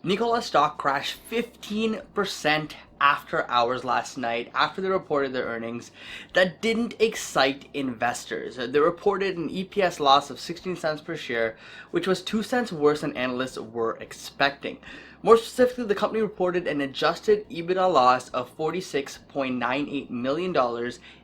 Nikola Stock crashed 15% after hours last night after they reported their earnings. That didn't excite investors. They reported an EPS loss of 16 cents per share, which was 2 cents worse than analysts were expecting. More specifically, the company reported an adjusted EBITDA loss of $46.98 million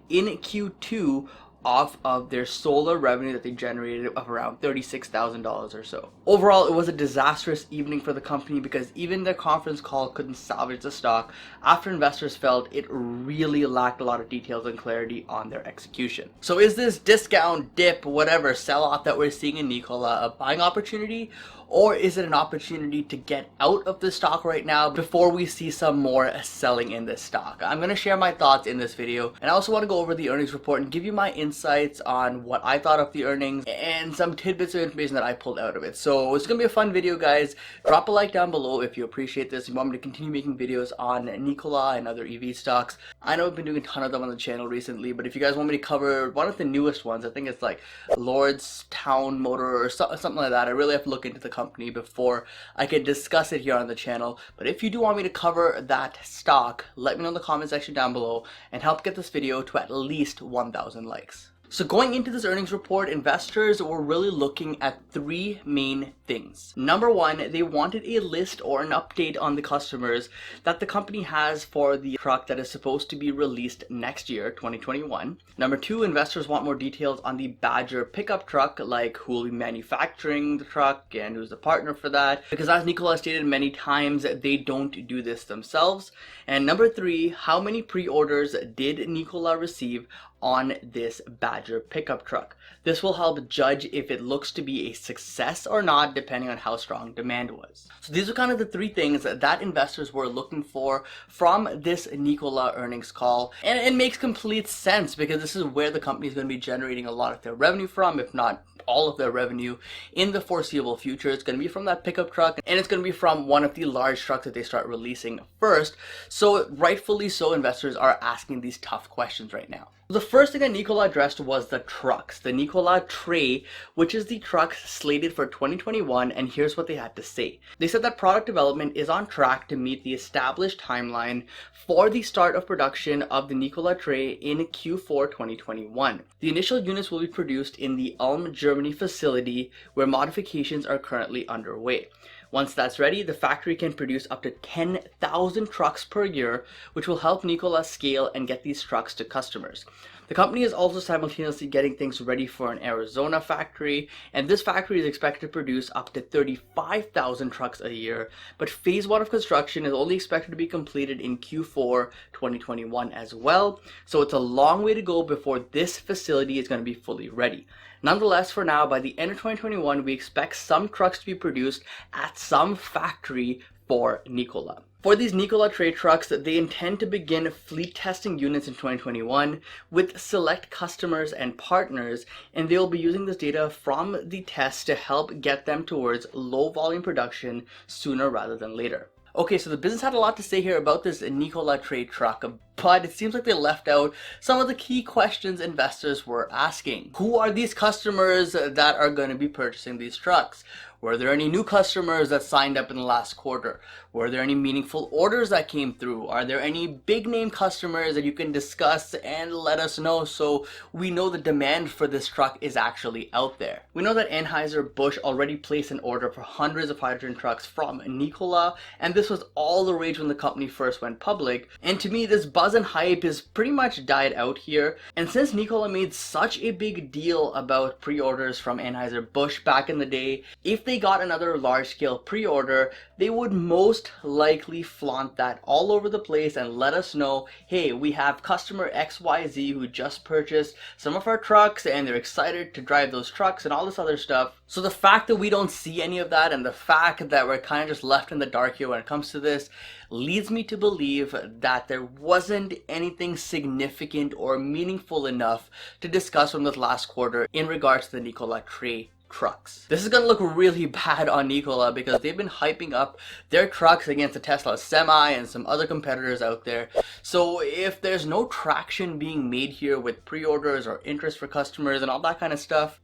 in Q2 off of their solar revenue that they generated of around $36,000 or so. Overall, it was a disastrous evening for the company because even their conference call couldn't salvage the stock after investors felt it really lacked a lot of details and clarity on their execution. So is this discount, dip, whatever, sell-off that we're seeing in Nikola a buying opportunity? Or is it an opportunity to get out of the stock right now before we see some more selling in this stock? I'm going to share my thoughts in this video, and I also want to go over the earnings report and give you my insights on what I thought of the earnings and some tidbits of information that I pulled out of it. So it's going to be a fun video, guys. Drop a like down below if you appreciate this. If you want me to continue making videos on Nikola and other EV stocks. I know I've been doing a ton of them on the channel recently, but if you guys want me to cover one of the newest ones, I think it's like Lordstown Motor or something like that, I really have to look into the company before I can discuss it here on the channel. But if you do want me to cover that stock, let me know in the comment section down below and help get this video to at least 1,000 likes. So going into this earnings report, investors were really looking at three main things. Number one, they wanted a list or an update on the customers that the company has for the truck that is supposed to be released next year, 2021. Number two, investors want more details on the Badger pickup truck, like who will be manufacturing the truck and who's the partner for that, because as Nikola stated many times, they don't do this themselves. And number three, how many pre-orders did Nikola receive on this Badger pickup truck? This will help judge if it looks to be a success or not, depending on how strong demand was. So these are kind of the three things that investors were looking for from this Nikola earnings call. And it makes complete sense because this is where the company is going to be generating a lot of their revenue from, if not all of their revenue in the foreseeable future. It's going to be from that pickup truck, and it's going to be from one of the large trucks that they start releasing first. So rightfully so, investors are asking these tough questions right now. The first thing that Nikola addressed was the trucks, the Nikola Tray, which is the truck slated for 2021, and here's what they had to say. They said that product development is on track to meet the established timeline for the start of production of the Nikola Tray in Q4 2021. The initial units will be produced in the Ulm, Germany facility where modifications are currently underway. Once that's ready, the factory can produce up to 10,000 trucks per year, which will help Nikola scale and get these trucks to customers. The company is also simultaneously getting things ready for an Arizona factory, and this factory is expected to produce up to 35,000 trucks a year, but phase 1 of construction is only expected to be completed in Q4 2021 as well, so it's a long way to go before this facility is going to be fully ready. Nonetheless, for now, by the end of 2021, we expect some trucks to be produced at some factory for Nikola. For these Nikola Tray trucks, they intend to begin fleet testing units in 2021 with select customers and partners, and they will be using this data from the tests to help get them towards low volume production sooner rather than later. Okay, so the business had a lot to say here about this Nikola Tray truck, but it seems like they left out some of the key questions investors were asking. Who are these customers that are going to be purchasing these trucks? Were there any new customers that signed up in the last quarter? Were there any meaningful orders that came through? Are there any big name customers that you can discuss and let us know so we know the demand for this truck is actually out there? We know that Anheuser-Busch already placed an order for hundreds of hydrogen trucks from Nikola, and this was all the rage when the company first went public. And to me, this buzz and hype is pretty much died out here. And since Nikola made such a big deal about pre-orders from Anheuser-Busch back in the day, if they got another large-scale pre-order, they would most likely flaunt that all over the place and let us know, hey, we have customer XYZ who just purchased some of our trucks and they're excited to drive those trucks and all this other stuff. So the fact that we don't see any of that and the fact that we're kind of just left in the dark here when it comes to this leads me to believe that there wasn't anything significant or meaningful enough to discuss from this last quarter in regards to the Nikola Tray trucks. This is going to look really bad on Nikola because they've been hyping up their trucks against the Tesla Semi and some other competitors out there. So if there's no traction being made here with pre-orders or interest for customers and all that kind of stuff,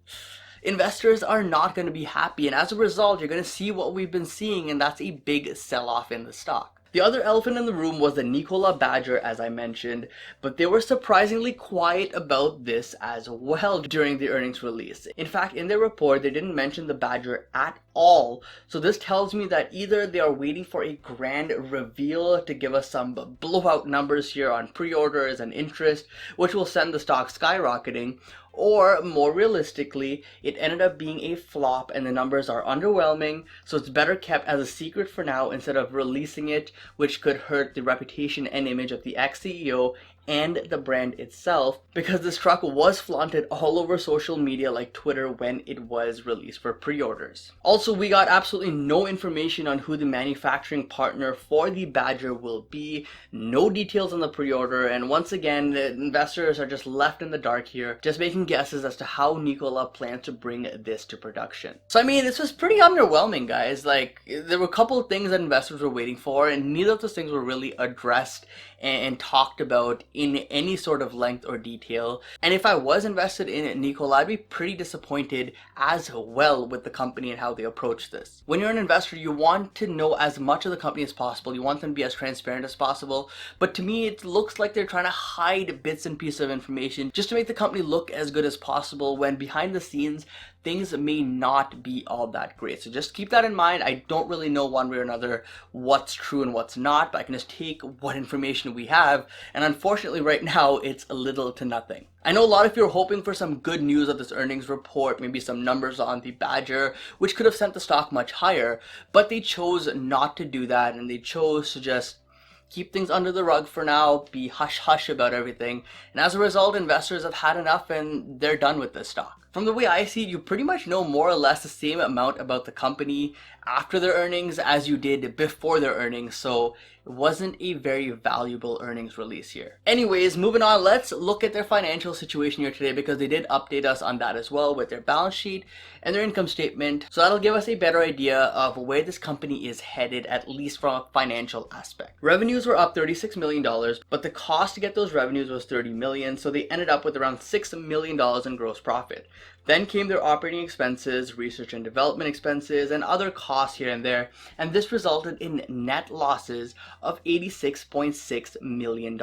investors are not going to be happy, and as a result, you're going to see what we've been seeing, and that's a big sell-off in the stock. The other elephant in the room was the Nikola Badger, as I mentioned, but they were surprisingly quiet about this as well during the earnings release. In fact, in their report, they didn't mention the Badger at all. So this tells me that either they are waiting for a grand reveal to give us some blowout numbers here on pre-orders and interest, which will send the stock skyrocketing, or more realistically, it ended up being a flop and the numbers are underwhelming, so it's better kept as a secret for now instead of releasing it, which could hurt the reputation and image of the ex-CEO and the brand itself, because this truck was flaunted all over social media like Twitter when it was released for pre-orders. Also, we got absolutely no information on who the manufacturing partner for the Badger will be, no details on the pre-order, and once again, the investors are just left in the dark here, just making guesses as to how Nikola plans to bring this to production. So I mean, this was pretty underwhelming, guys. Like, there were a couple of things that investors were waiting for, and neither of those things were really addressed and talked about in any sort of length or detail. And if I was invested in Nikola, I'd be pretty disappointed as well with the company and how they approach this. When you're an investor, you want to know as much of the company as possible. You want them to be as transparent as possible. But to me, it looks like they're trying to hide bits and pieces of information just to make the company look as good as possible, when behind the scenes, things may not be all that great. So just keep that in mind. I don't really know one way or another what's true and what's not, but I can just take what information we have, and unfortunately right now it's a little to nothing. I know a lot of you are hoping for some good news of this earnings report, maybe some numbers on the Badger, which could have sent the stock much higher, but they chose not to do that, and they chose to just keep things under the rug for now, be hush-hush about everything, and as a result, investors have had enough and they're done with this stock. From the way I see it, you pretty much know more or less the same amount about the company after their earnings as you did before their earnings, so it wasn't a very valuable earnings release here. Anyways, moving on, let's look at their financial situation here today, because they did update us on that as well with their balance sheet and their income statement, so that'll give us a better idea of where this company is headed, at least from a financial aspect. Revenues were up $36 million, but the cost to get those revenues was $30 million, so they ended up with around $6 million in gross profit. Then came their operating expenses, research and development expenses, and other costs here and there, and this resulted in net losses of $86.6 million.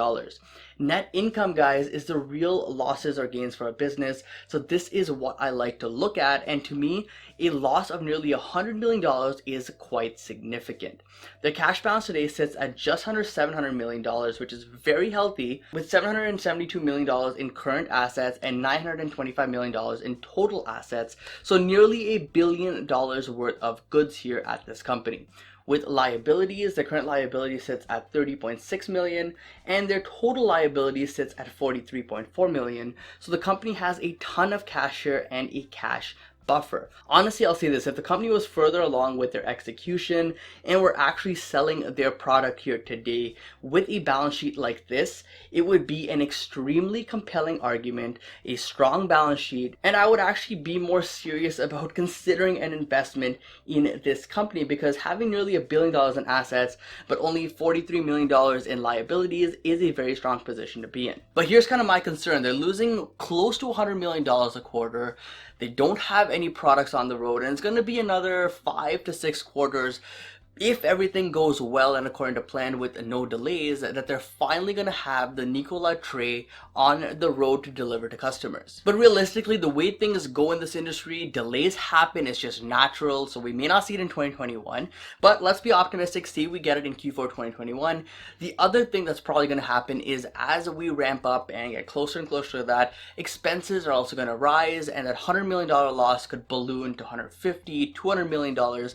Net income, guys, is the real losses or gains for a business, so this is what I like to look at, and to me, a loss of nearly $100 million is quite significant. The cash balance today sits at just under $700 million, which is very healthy, with $772 million in current assets and $925 million in total assets, so nearly $1 billion worth of goods here at this company. With liabilities, the current liability sits at $30.6 million and their total liability sits at $43.4 million. So the company has a ton of cash here and a cash buffer. Honestly, I'll say this, if the company was further along with their execution and were actually selling their product here today with a balance sheet like this, it would be an extremely compelling argument, a strong balance sheet, and I would actually be more serious about considering an investment in this company, because having nearly $1 billion in assets but only $43 million in liabilities is a very strong position to be in. But here's kind of my concern. They're losing close to $100 million a quarter. They don't have any products on the road, and it's going to be another 5 to 6 quarters, if everything goes well and according to plan with no delays, that they're finally going to have the Nikola tray on the road to deliver to customers. But realistically, the way things go in this industry, delays happen, it's just natural, so we may not see it in 2021, but let's be optimistic, see we get it in Q4 2021. The other thing that's probably going to happen is as we ramp up and get closer and closer to that, expenses are also going to rise, and that $100 million loss could balloon to $150, $200 million.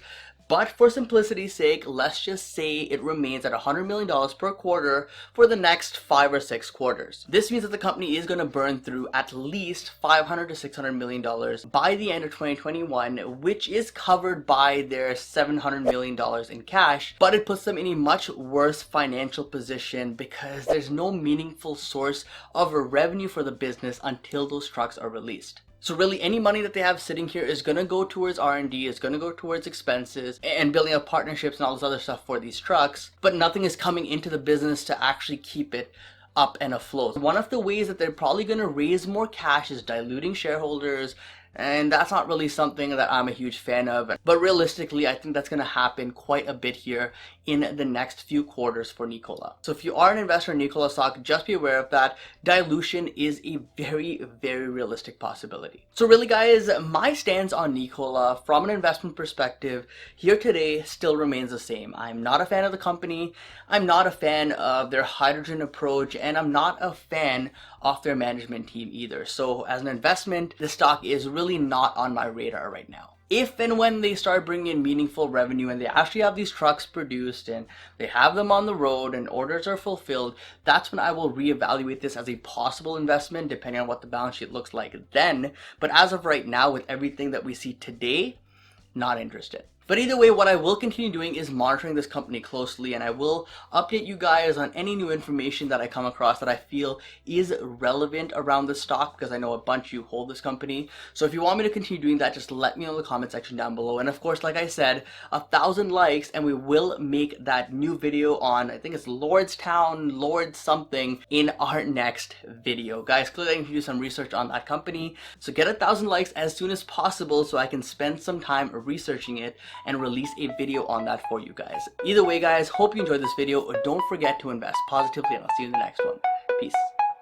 But for simplicity's sake, let's just say it remains at $100 million per quarter for the next 5 or 6 quarters. This means that the company is going to burn through at least $500 to $600 million by the end of 2021, which is covered by their $700 million in cash, but it puts them in a much worse financial position because there's no meaningful source of revenue for the business until those trucks are released. So really, any money that they have sitting here is going to go towards R&D, is going to go towards expenses and building up partnerships and all this other stuff for these trucks, but nothing is coming into the business to actually keep it up and afloat. One of the ways that they're probably going to raise more cash is diluting shareholders, And that's not really something that I'm a huge fan of. But realistically, I think that's going to happen quite a bit here in the next few quarters for Nikola. So if you are an investor in Nikola stock, just be aware of that. Dilution is a very, very realistic possibility. So really guys, my stance on Nikola from an investment perspective here today still remains the same. I'm not a fan of the company. I'm not a fan of their hydrogen approach, and I'm not a fan of their management team either. So as an investment, the stock is really not on my radar right now. If and when they start bringing in meaningful revenue and they actually have these trucks produced and they have them on the road and orders are fulfilled, that's when I will reevaluate this as a possible investment depending on what the balance sheet looks like then. But as of right now, with everything that we see today, not interested. But either way, what I will continue doing is monitoring this company closely, and I will update you guys on any new information that I come across that I feel is relevant around this stock, because I know a bunch of you hold this company. So if you want me to continue doing that, just let me know in the comment section down below. And of course, like I said, 1,000 likes and we will make that new video on, I think it's Lordstown, Lord something, in our next video. Guys, clearly I need to do some research on that company. So get 1,000 likes as soon as possible so I can spend some time researching it and release a video on that for you guys. Either way guys, hope you enjoyed this video. Don't forget to invest positively, and I'll see you in the next one. Peace.